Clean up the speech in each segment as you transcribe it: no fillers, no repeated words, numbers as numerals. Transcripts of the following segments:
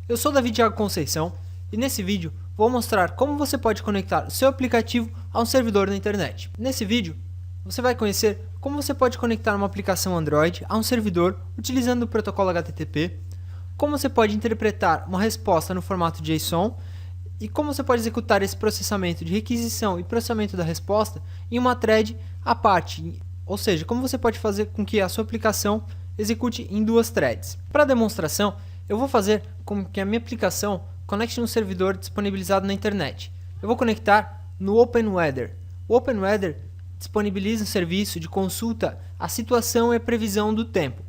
Eu sou David Thiago Conceição e nesse vídeo vou mostrar como você pode conectar o seu aplicativo a um servidor na internet. Nesse vídeo você vai conhecer como você pode conectar uma aplicação Android a um servidor utilizando o protocolo HTTP, como você pode interpretar uma resposta no formato JSON e como você pode executar esse processamento de requisição e processamento da resposta em uma thread à parte, ou seja, como você pode fazer com que a sua aplicação execute em duas threads. Para demonstração, eu vou fazer com que a minha aplicação conecte um servidor disponibilizado na internet. Eu vou conectar no OpenWeather. O OpenWeather disponibiliza um serviço de consulta à situação e à previsão do tempo.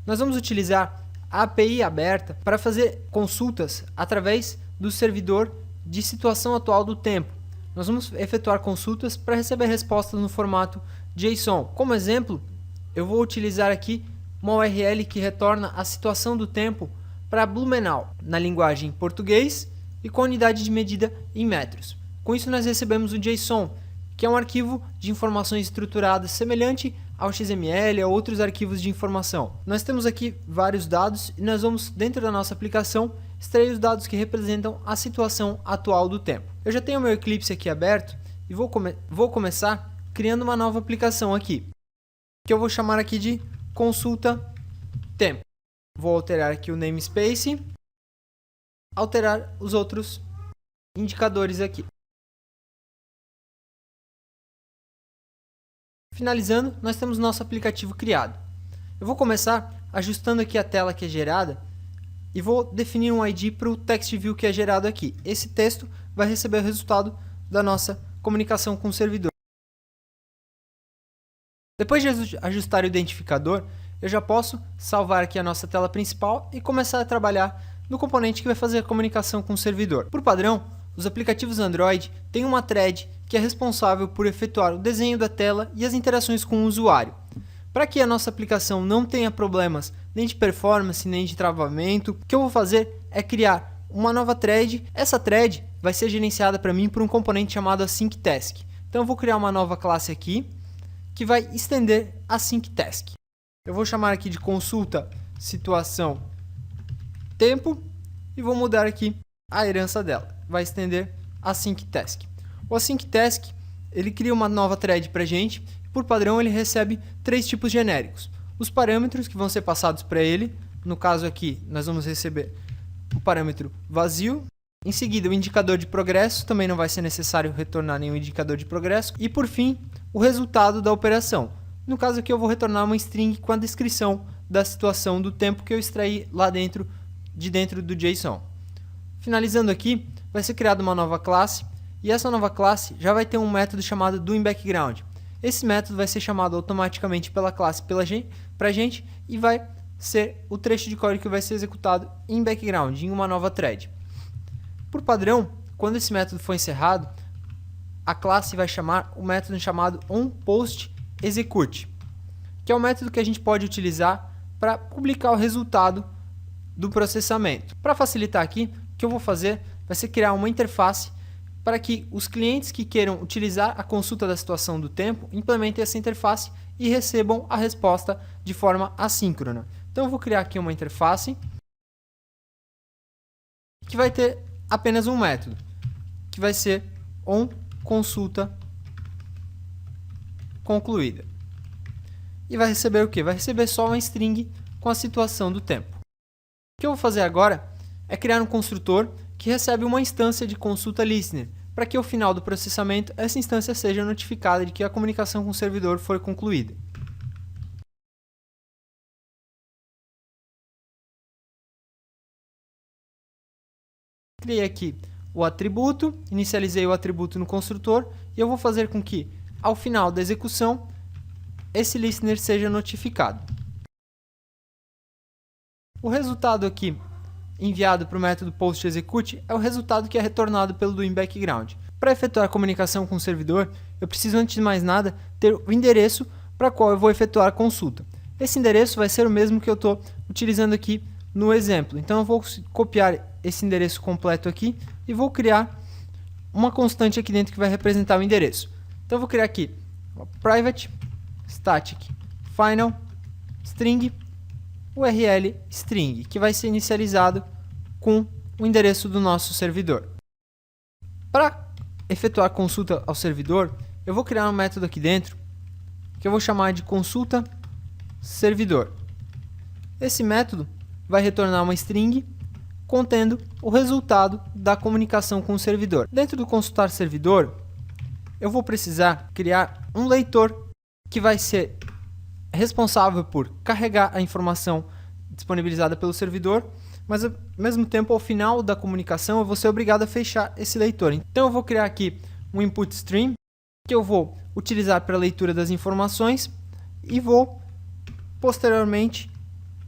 Nós vamos utilizar a API aberta para fazer consultas através do servidor de situação atual do tempo. Nós vamos efetuar consultas para receber respostas no formato JSON. Como exemplo, eu vou utilizar aqui uma URL que retorna a situação do tempo para Blumenau, na linguagem português e com unidade de medida em metros. Com isso nós recebemos o JSON, que é um arquivo de informações estruturadas semelhante ao XML ou outros arquivos de informação. Nós temos aqui vários dados e nós vamos, dentro da nossa aplicação, extrair os dados que representam a situação atual do tempo. Eu já tenho o meu Eclipse aqui aberto e vou começar criando uma nova aplicação aqui, que eu vou chamar aqui de consulta tempo. Vou alterar aqui o namespace, alterar os outros indicadores aqui. Finalizando, nós temos nosso aplicativo criado. Eu vou começar ajustando aqui a tela que é gerada e vou definir um ID para o TextView que é gerado aqui. Esse texto vai receber o resultado da nossa comunicação com o servidor. Depois de ajustar o identificador, eu já posso salvar aqui a nossa tela principal e começar a trabalhar no componente que vai fazer a comunicação com o servidor. Por padrão, os aplicativos Android têm uma thread que é responsável por efetuar o desenho da tela e as interações com o usuário. Para que a nossa aplicação não tenha problemas nem de performance, nem de travamento, o que eu vou fazer é criar uma nova thread. Essa thread vai ser gerenciada para mim por um componente chamado AsyncTask. Então eu vou criar uma nova classe aqui que vai estender AsyncTask. Eu vou chamar aqui de consulta situação tempo e vou mudar aqui a herança dela. Vai estender AsyncTask. O AsyncTask ele cria uma nova thread para a gente. Por padrão ele recebe três tipos genéricos. Os parâmetros que vão ser passados para ele. No caso aqui nós vamos receber o parâmetro vazio. Em seguida o indicador de progresso. Também não vai ser necessário retornar nenhum indicador de progresso. E por fim o resultado da operação. No caso aqui eu vou retornar uma string com a descrição da situação do tempo que eu extraí lá dentro do JSON. Finalizando aqui, vai ser criada uma nova classe e essa nova classe já vai ter um método chamado doInBackground. Esse método vai ser chamado automaticamente pela classe para a gente e vai ser o trecho de código que vai ser executado em background, em uma nova thread. Por padrão, quando esse método for encerrado, a classe vai chamar o método chamado onPostExecute, que é o método que a gente pode utilizar para publicar o resultado do processamento. Para facilitar aqui, o que eu vou fazer vai ser criar uma interface para que os clientes que queiram utilizar a consulta da situação do tempo implementem essa interface e recebam a resposta de forma assíncrona. Então eu vou criar aqui uma interface que vai ter apenas um método, que vai ser onConsulta concluída. E vai receber o quê? Vai receber só uma string com a situação do tempo. O que eu vou fazer agora é criar um construtor que recebe uma instância de consulta listener, para que ao final do processamento essa instância seja notificada de que a comunicação com o servidor foi concluída. Criei aqui o atributo, inicializei o atributo no construtor e eu vou fazer com que ao final da execução esse listener seja notificado. O resultado aqui enviado para o método PostExecute é o resultado que é retornado pelo doInBackground. Para efetuar a comunicação com o servidor, eu preciso antes de mais nada ter o endereço para qual eu vou efetuar a consulta. Esse endereço vai ser o mesmo que eu estou utilizando aqui no exemplo. Então eu vou copiar esse endereço completo aqui e vou criar uma constante aqui dentro que vai representar o endereço. Então eu vou criar aqui private static final string URL string, que vai ser inicializado com o endereço do nosso servidor. Para efetuar consulta ao servidor, eu vou criar um método aqui dentro que eu vou chamar de consulta servidor. Esse método vai retornar uma string contendo o resultado da comunicação com o servidor. Dentro do consultar servidor, eu vou precisar criar um leitor que vai ser responsável por carregar a informação disponibilizada pelo servidor, mas ao mesmo tempo, ao final da comunicação, eu vou ser obrigado a fechar esse leitor. Então eu vou criar aqui um input stream que eu vou utilizar para a leitura das informações e vou posteriormente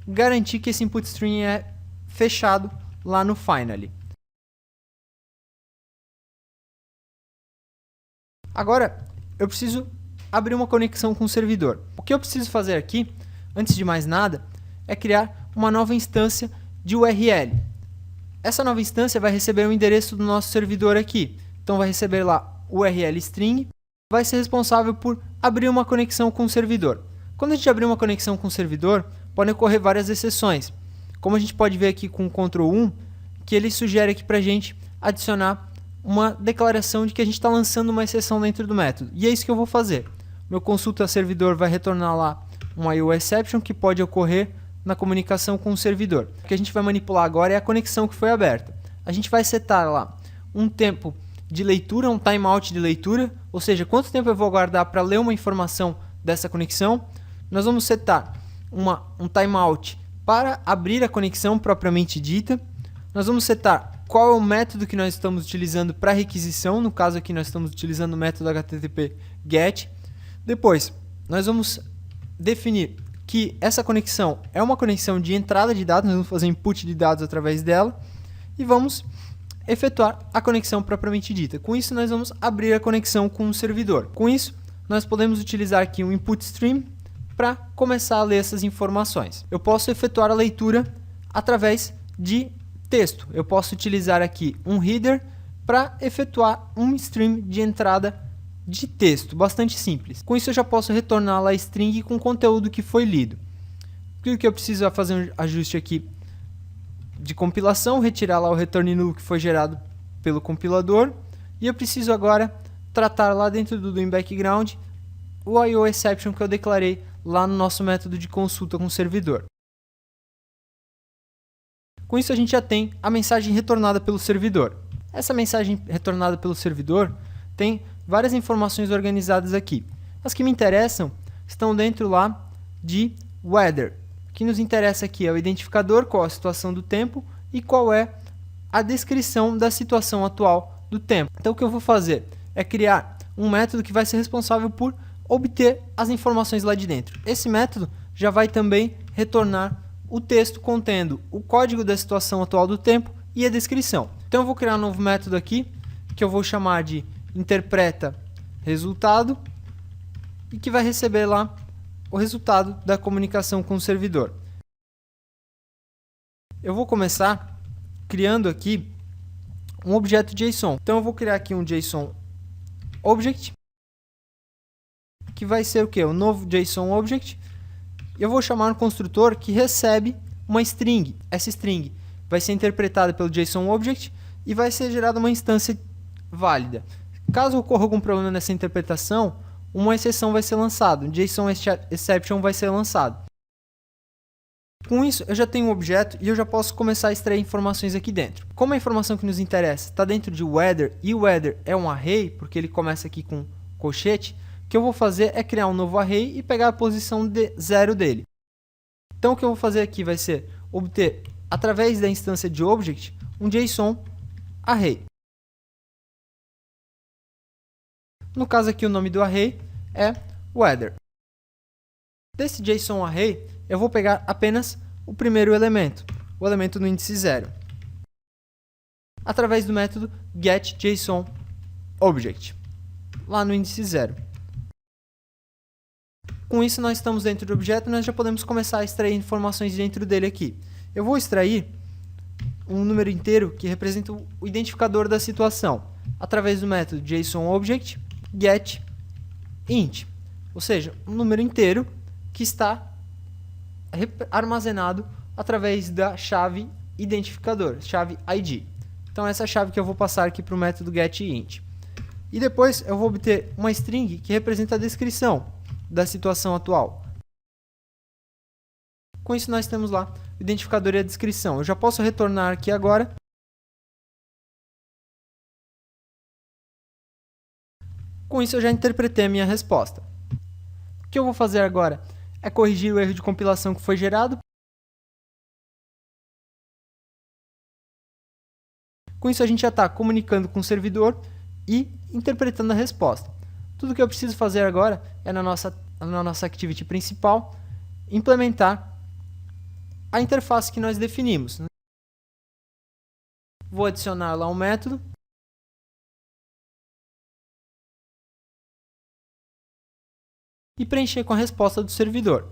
garantir que esse input stream é fechado lá no finally. Agora eu preciso abrir uma conexão com o servidor. O que eu preciso fazer aqui, antes de mais nada, é criar uma nova instância de URL. Essa nova instância vai receber o endereço do nosso servidor aqui. Então vai receber lá o URL string, vai ser responsável por abrir uma conexão com o servidor. Quando a gente abrir uma conexão com o servidor, podem ocorrer várias exceções. Como a gente pode ver aqui com o Ctrl 1, que ele sugere aqui para a gente adicionar uma declaração de que a gente está lançando uma exceção dentro do método. E é isso que eu vou fazer. Meu consulta servidor vai retornar lá uma IOException que pode ocorrer na comunicação com o servidor. O que a gente vai manipular agora é a conexão que foi aberta. A gente vai setar lá um tempo de leitura, um timeout de leitura, ou seja, quanto tempo eu vou aguardar para ler uma informação dessa conexão. Nós vamos setar um timeout para abrir a conexão propriamente dita. Nós vamos setar qual é o método que nós estamos utilizando para requisição. No caso aqui nós estamos utilizando o método HTTP GET. Depois, nós vamos definir que essa conexão é uma conexão de entrada de dados, nós vamos fazer input de dados através dela e vamos efetuar a conexão propriamente dita. Com isso, nós vamos abrir a conexão com o servidor. Com isso, nós podemos utilizar aqui um input stream para começar a ler essas informações. Eu posso efetuar a leitura através de texto. Eu posso utilizar aqui um header para efetuar um stream de entrada de texto, bastante simples. Com isso eu já posso retornar lá a string com o conteúdo que foi lido. O que eu preciso é fazer um ajuste aqui de compilação, retirar lá o return null que foi gerado pelo compilador, e eu preciso agora tratar lá dentro do doing background o IOException que eu declarei lá no nosso método de consulta com o servidor. Com isso a gente já tem a mensagem retornada pelo servidor. Essa mensagem retornada pelo servidor tem várias informações organizadas aqui. As que me interessam estão dentro lá de weather. O que nos interessa aqui é o identificador, qual a situação do tempo e qual é a descrição da situação atual do tempo. Então o que eu vou fazer é criar um método que vai ser responsável por obter as informações lá de dentro. Esse método já vai também retornar o texto contendo o código da situação atual do tempo e a descrição. Então eu vou criar um novo método aqui que eu vou chamar de interpreta resultado e que vai receber lá o resultado da comunicação com o servidor. Eu vou começar criando aqui um objeto JSON. Então eu vou criar aqui um JSON Object, que vai ser o que? O novo JSON Object. Eu vou chamar um construtor que recebe uma string. Essa string vai ser interpretada pelo JSON Object e vai ser gerada uma instância válida. Caso ocorra algum problema nessa interpretação, uma exceção vai ser lançada, um JSON Exception vai ser lançado. Com isso, eu já tenho um objeto e eu já posso começar a extrair informações aqui dentro. Como a informação que nos interessa está dentro de weather, e o weather é um array, porque ele começa aqui com colchete, o que eu vou fazer é criar um novo array e pegar a posição de 0 dele. Então o que eu vou fazer aqui vai ser obter, através da instância de object, um JSON array. No caso aqui o nome do array é weather. Desse JSON array eu vou pegar apenas o primeiro elemento, o elemento no índice 0, através do método getJSONObject, lá no índice 0. Com isso nós estamos dentro do objeto e nós já podemos começar a extrair informações dentro dele aqui. Eu vou extrair um número inteiro que representa o identificador da situação, através do método JSONObject getInt, ou seja, um número inteiro que está armazenado através da chave identificador, chave ID. Então essa é a chave que eu vou passar aqui para o método getInt. E depois eu vou obter uma string que representa a descrição da situação atual. Com isso nós temos lá o identificador e a descrição. Eu já posso retornar aqui agora. Com isso eu já interpretei a minha resposta. O que eu vou fazer agora é corrigir o erro de compilação que foi gerado. Com isso a gente já está comunicando com o servidor e interpretando a resposta. Tudo que eu preciso fazer agora é na nossa activity principal implementar a interface que nós definimos. Vou adicionar lá um método. E preencher com a resposta do servidor.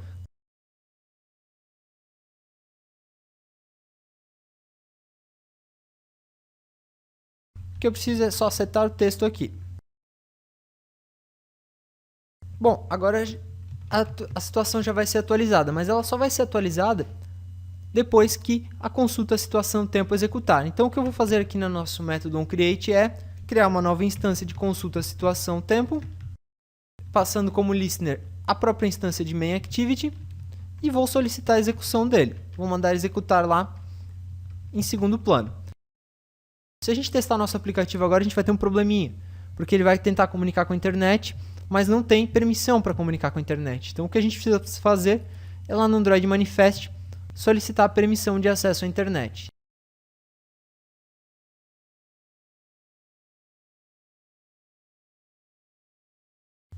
O que eu preciso é só setar o texto aqui. Bom, agora a situação já vai ser atualizada, mas ela só vai ser atualizada depois que a consulta situação tempo executar. Então o que eu vou fazer aqui no nosso método onCreate é criar uma nova instância de consulta situação tempo, passando como listener a própria instância de main_activity e vou solicitar a execução dele. Vou mandar executar lá em segundo plano. Se a gente testar nosso aplicativo agora, a gente vai ter um probleminha, porque ele vai tentar comunicar com a internet, mas não tem permissão para comunicar com a internet. Então o que a gente precisa fazer é lá no Android Manifest solicitar a permissão de acesso à internet.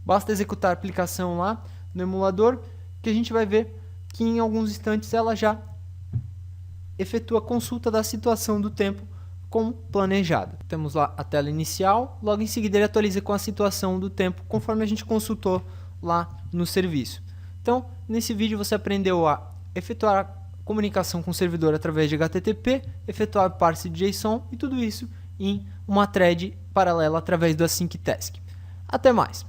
Basta executar a aplicação lá no emulador, que a gente vai ver que em alguns instantes ela já efetua a consulta da situação do tempo como planejado. Temos lá a tela inicial, logo em seguida ele atualiza com a situação do tempo conforme a gente consultou lá no serviço. Então, nesse vídeo você aprendeu a efetuar a comunicação com o servidor através de HTTP, efetuar o parse de JSON e tudo isso em uma thread paralela através do async task. Até mais!